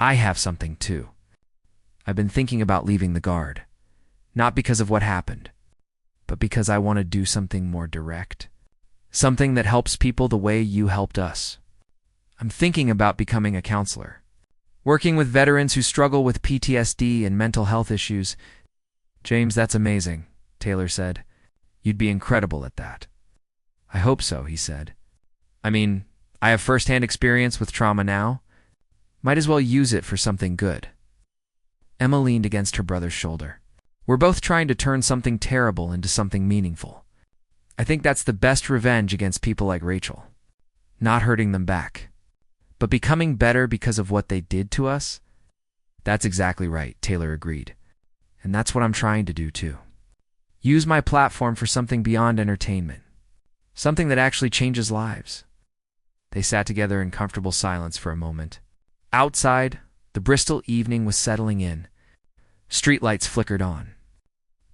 "I have something too. I've been thinking about leaving the Guard. Not because of what happened, but because I want to do something more direct. Something that helps people the way you helped us. I'm thinking about becoming a counselor. Working with veterans who struggle with PTSD and mental health issues." "James, that's amazing," Taylor said. "You'd be incredible at that." "I hope so," he said. "I mean, I have first-hand experience with trauma now. Might as well use it for something good." Emma leaned against her brother's shoulder. "We're both trying to turn something terrible into something meaningful. I think that's the best revenge against people like Rachel. Not hurting them back, but becoming better because of what they did to us." "That's exactly right," Taylor agreed. "And that's what I'm trying to do too. Use my platform for something beyond entertainment. Something that actually changes lives." They sat together in comfortable silence for a moment. Outside, the Bristol evening was settling in. Streetlights flickered on.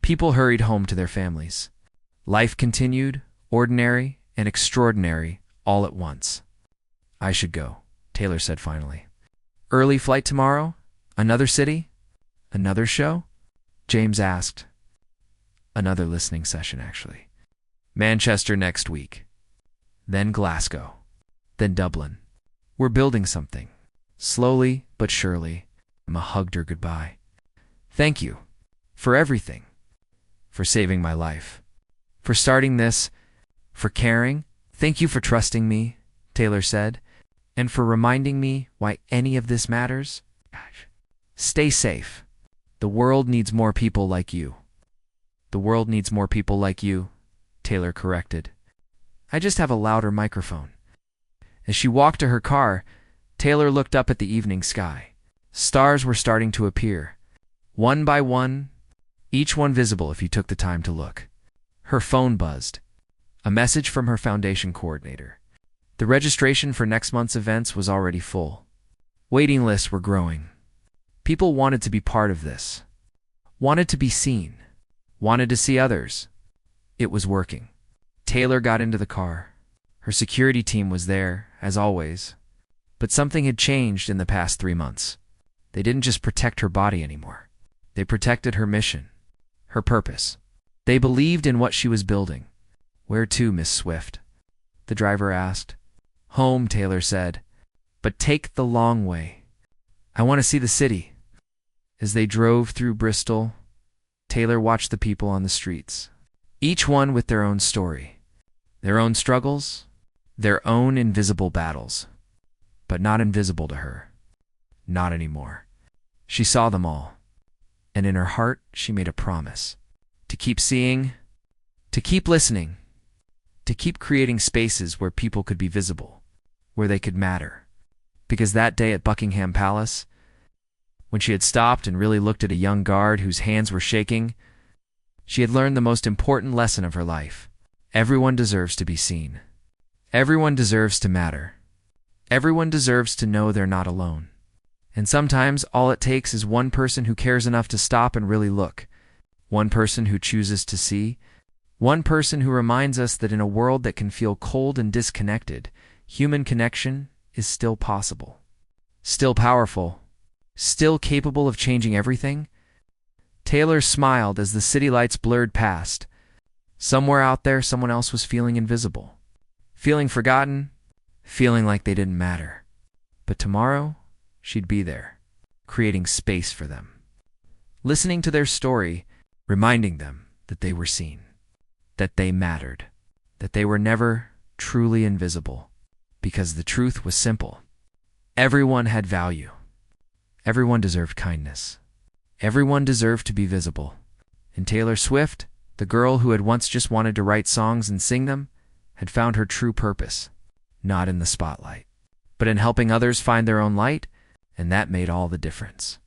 People hurried home to their families. Life continued, ordinary and extraordinary, all at once. "I should go," Taylor said finally. "Early flight tomorrow? Another city? Another show?" James asked. "Another listening session, actually. Manchester next week. Then Glasgow. Then Dublin. We're building something. Slowly but surely." Emma hugged her goodbye. "Thank you. For everything. For saving my life. For starting this. For caring. Thank you for trusting me," Taylor said. "And for reminding me why any of this matters. Stay safe. The world needs more people like you." "The world needs more people like you," Taylor corrected. "I just have a louder microphone." As she walked to her car, Taylor looked up at the evening sky. Stars were starting to appear. One by one, each one visible if you took the time to look. Her phone buzzed. A message from her foundation coordinator. The registration for next month's events was already full. Waiting lists were growing. People wanted to be part of this. Wanted to be seen. Wanted to see others. It was working. Taylor got into the car. Her security team was there, as always. But something had changed in the past 3 months. They didn't just protect her body anymore. They protected her mission, her purpose. They believed in what she was building. "Where to, Miss Swift?" the driver asked. "Home," Taylor said. "But take the long way. I want to see the city." As they drove through Bristol, Taylor watched the people on the streets. Each one with their own story. Their own struggles. Their own invisible battles. But not invisible to her. Not anymore. She saw them all. And in her heart, she made a promise to keep seeing, to keep listening, to keep creating spaces where people could be visible, where they could matter. Because that day at Buckingham Palace, when she had stopped and really looked at a young guard whose hands were shaking, she had learned the most important lesson of her life. Everyone deserves to be seen. Everyone deserves to matter. Everyone deserves to know they're not alone. And sometimes all it takes is one person who cares enough to stop and really look, one person who chooses to see, one person who reminds us that in a world that can feel cold and disconnected, human connection is still possible, still powerful, still capable of changing everything. Taylor smiled as the city lights blurred past. Somewhere out there, someone else was feeling invisible, feeling forgotten, feeling like they didn't matter. But tomorrow, she'd be there, creating space for them, listening to their story, reminding them that they were seen, that they mattered, that they were never truly invisible, because the truth was simple. Everyone had value. Everyone deserved kindness. Everyone deserved to be visible. And Taylor Swift, the girl who had once just wanted to write songs and sing them, had found her true purpose, not in the spotlight, but in helping others find their own light, and that made all the difference.